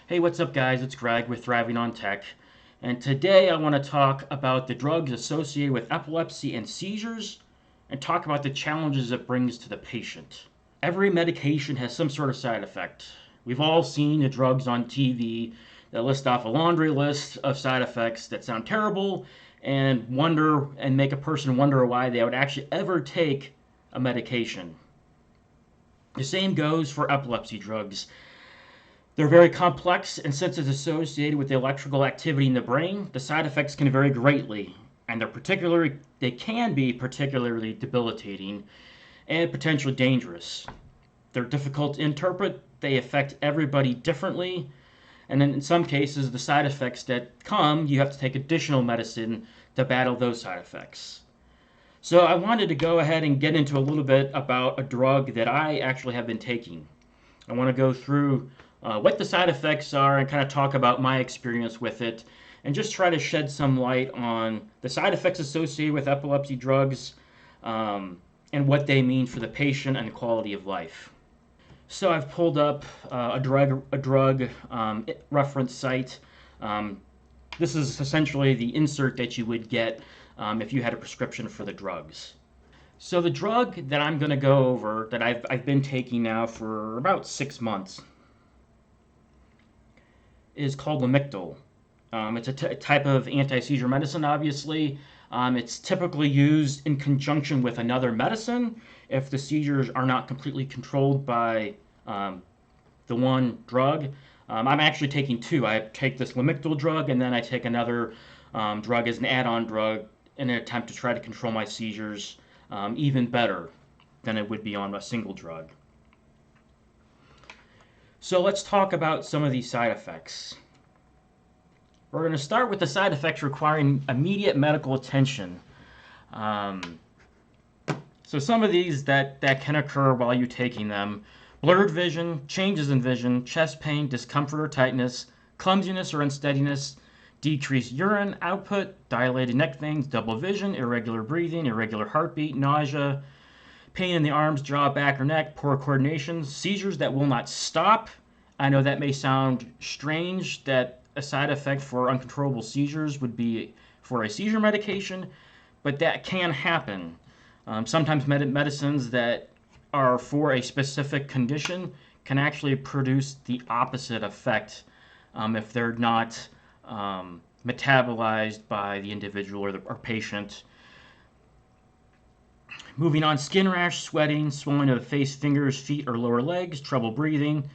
Hey, what's up, guys? It's Greg with Thriving on Tech, and today I want to talk about the drugs associated with epilepsy and seizures and talk about the challenges it brings to the patient. Every medication has some sort of side effect. We've all seen the drugs on TV that list off a laundry list of side effects that sound terrible and make a person wonder why they would actually ever take a medication. The same goes for epilepsy drugs. They're very complex, and since it's associated with the electrical activity in the brain, the side effects can vary greatly, and they can be particularly debilitating and potentially dangerous. They're difficult to interpret, they affect everybody differently, and then in some cases, the side effects that come, you have to take additional medicine to battle those side effects. So I wanted to go ahead and get into a little bit about a drug that I actually have been taking. I want to go through what the side effects are and kind of talk about my experience with it and just try to shed some light on the side effects associated with epilepsy drugs and what they mean for the patient and the quality of life. So I've pulled up a drug reference site. Um, this is essentially the insert that you would get if you had a prescription for the drugs. So the drug that I'm going to go over that I've been taking now for about 6 months is called Lamictal. It's a type of anti-seizure medicine, obviously. It's typically used in conjunction with another medicine if the seizures are not completely controlled by the one drug. I'm actually taking two. I take this Lamictal drug, and then I take another drug as an add-on drug in an attempt to try to control my seizures even better than it would be on a single drug. So let's talk about some of these side effects. We're going to start with the side effects requiring immediate medical attention. Um, so some of these that can occur while you're taking them: blurred vision, changes in vision, chest pain, discomfort or tightness, clumsiness or unsteadiness, decreased urine output, dilated neck veins, double vision, irregular breathing, irregular heartbeat, nausea, pain in the arms, jaw, back, or neck, poor coordination, seizures that will not stop. I know that may sound strange that a side effect for uncontrollable seizures would be for a seizure medication, but that can happen. Sometimes medicines that are for a specific condition can actually produce the opposite effect if they're not metabolized by the individual or patient. Moving on: skin rash, sweating, swelling of the face, fingers, feet, or lower legs, trouble breathing,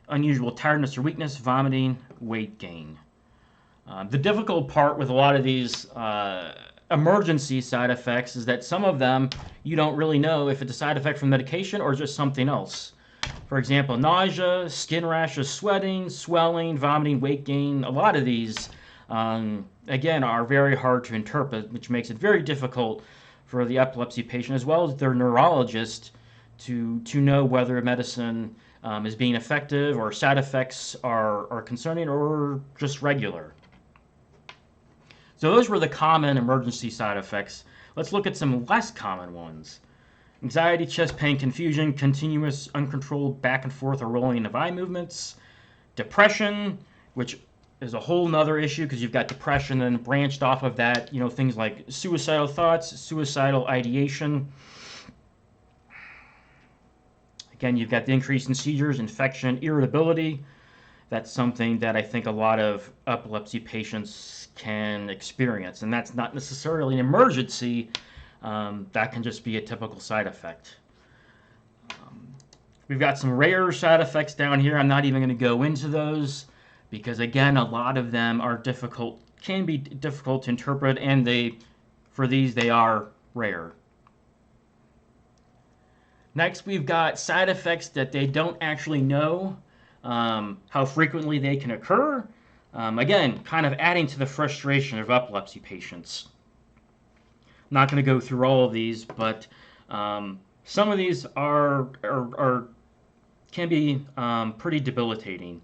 unusual tiredness or weakness, vomiting, weight gain. The difficult part with a lot of these emergency side effects is that some of them you don't really know if it's a side effect from medication or just something else. For example, nausea, skin rashes, sweating, swelling, vomiting, weight gain. A lot of these, again, are very hard to interpret, which makes it very difficult for the epilepsy patient as well as their neurologist to know whether a medicine is being effective or side effects are concerning or just regular. So those were the common emergency side effects. Let's look at some less common ones: anxiety, chest pain, confusion, continuous uncontrolled back and forth or rolling of eye movements, depression, which is a whole nother issue because you've got depression and then branched off of that, things like suicidal thoughts, suicidal ideation. Again, you've got the increase in seizures, infection, irritability. That's something that I think a lot of epilepsy patients can experience, and that's not necessarily an emergency. That can just be a typical side effect. We've got some rare side effects down here. I'm not even going to go into those because, again, a lot of them can be difficult to interpret, and for these, they are rare. Next, we've got side effects that they don't actually know how frequently they can occur. Again, kind of adding to the frustration of epilepsy patients. I'm not going to go through all of these, but some of these can be pretty debilitating,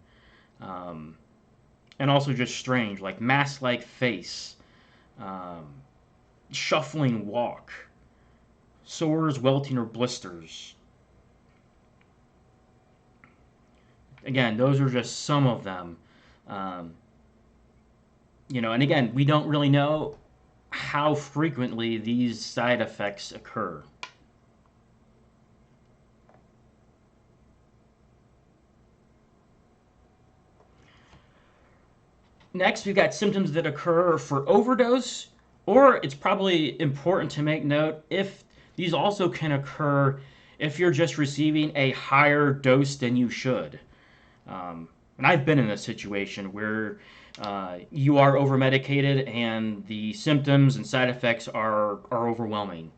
and also just strange, like mask-like face, shuffling walk, sores, welting, or blisters. Again, those are just some of them. Um, and again, we don't really know how frequently these side effects occur. Next, we've got symptoms that occur for overdose, or it's probably important to make note if these also can occur if you're just receiving a higher dose than you should. And I've been in a situation where you are over medicated and the symptoms and side effects are overwhelming.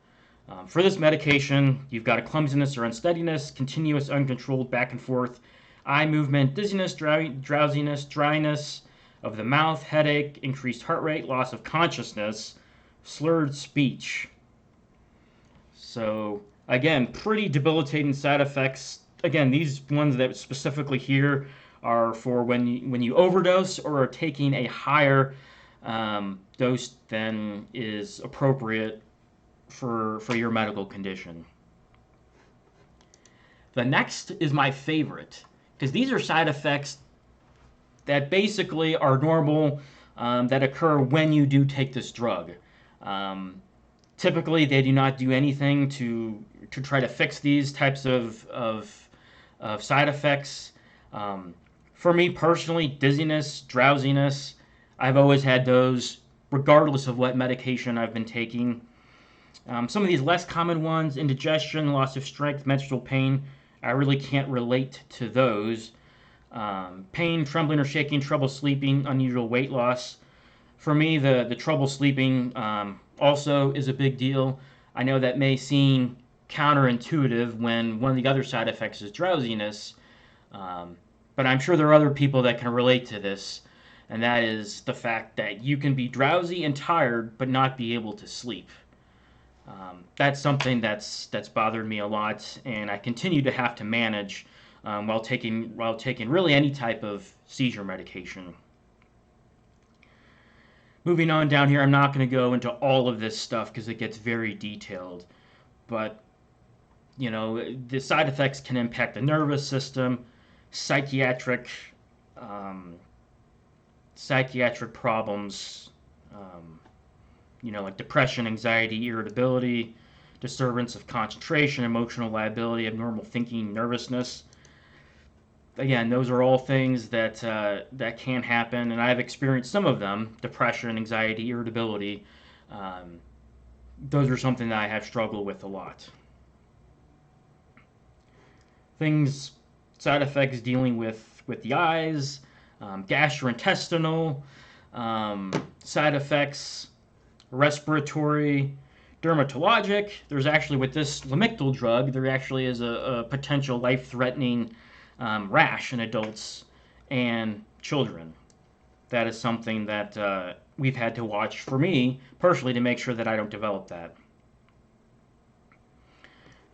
For this medication, you've got a clumsiness or unsteadiness, continuous uncontrolled back and forth eye movement, dizziness, drowsiness, dryness of the mouth, headache, increased heart rate, loss of consciousness, slurred speech. So, again, pretty debilitating side effects. Again, these ones that specifically here are for when you overdose or are taking a higher dose than is appropriate for your medical condition. The next is my favorite, because these are side effects that basically are normal, that occur when you do take this drug. Typically, they do not do anything to try to fix these types of side effects. For me personally, dizziness, drowsiness, I've always had those regardless of what medication I've been taking. Some of these less common ones, indigestion, loss of strength, menstrual pain, I really can't relate to those. Pain, trembling or shaking, trouble sleeping, unusual weight loss. For me, the trouble sleeping also is a big deal. I know that may seem counterintuitive when one of the other side effects is drowsiness, but I'm sure there are other people that can relate to this, and that is the fact that you can be drowsy and tired but not be able to sleep. That's something that's bothered me a lot, and I continue to have to manage while taking really any type of seizure medication. Moving on down here, I'm not going to go into all of this stuff because it gets very detailed, but the side effects can impact the nervous system, psychiatric problems, like depression, anxiety, irritability, disturbance of concentration, emotional liability, abnormal thinking, nervousness. Again, those are all things that can happen, and I've experienced some of them: depression, anxiety, irritability. Those are something that I have struggled with a lot. Side effects dealing with the eyes, gastrointestinal side effects, respiratory, dermatologic. There's actually, with this Lamictal drug, there actually is a potential life-threatening rash in adults and children. That is something that we've had to watch, for me personally, to make sure that I don't develop that.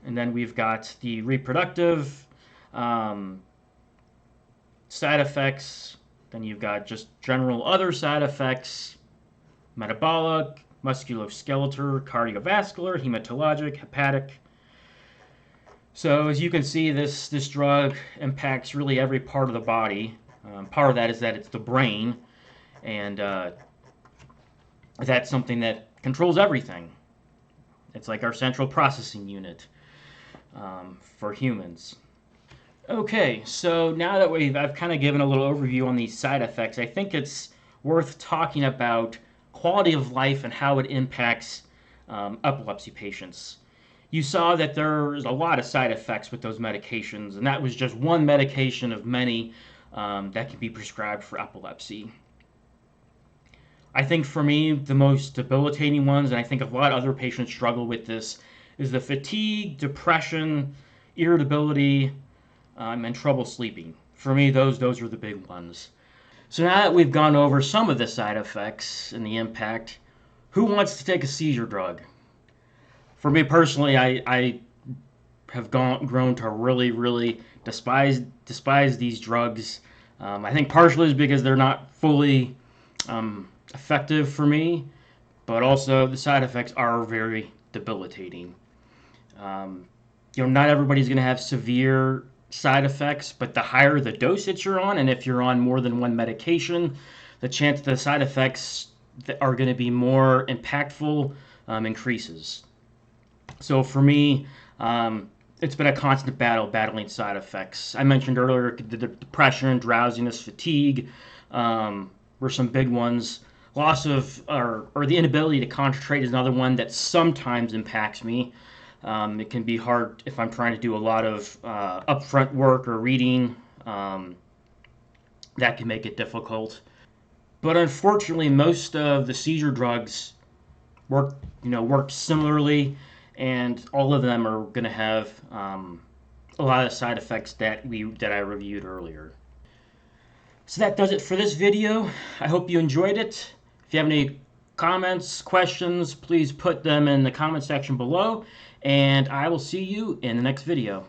And then we've got the reproductive side effects. Then you've got just general other side effects: metabolic, musculoskeletal, cardiovascular, hematologic, hepatic. So as you can see, this drug impacts really every part of the body. Part of that is that it's the brain, and that's something that controls everything. It's like our central processing unit for humans. Okay, so now that I've kind of given a little overview on these side effects, I think it's worth talking about quality of life and how it impacts epilepsy patients. You saw that there's a lot of side effects with those medications, and that was just one medication of many that can be prescribed for epilepsy. I think for me, the most debilitating ones, and I think a lot of other patients struggle with this, is the fatigue, depression, irritability, and trouble sleeping. For me, those are the big ones. So now that we've gone over some of the side effects and the impact, who wants to take a seizure drug? For me personally, I have grown to really, really despise these drugs. I think partially is because they're not fully effective for me, but also the side effects are very debilitating. Not everybody's going to have severe side effects, but the higher the dose that you're on, and if you're on more than one medication, the chance the side effects that are going to be more impactful increases. So for me, it's been a constant battle battling side effects. I mentioned earlier the depression, drowsiness, fatigue were some big ones. Loss of or the inability to concentrate is another one that sometimes impacts me. It can be hard if I'm trying to do a lot of upfront work or reading. That can make it difficult. But unfortunately, most of the seizure drugs work similarly, and all of them are going to have a lot of side effects that I reviewed earlier. So that does it for this video. I hope you enjoyed it. If you have any comments, questions, please put them in the comment section below, and I will see you in the next video.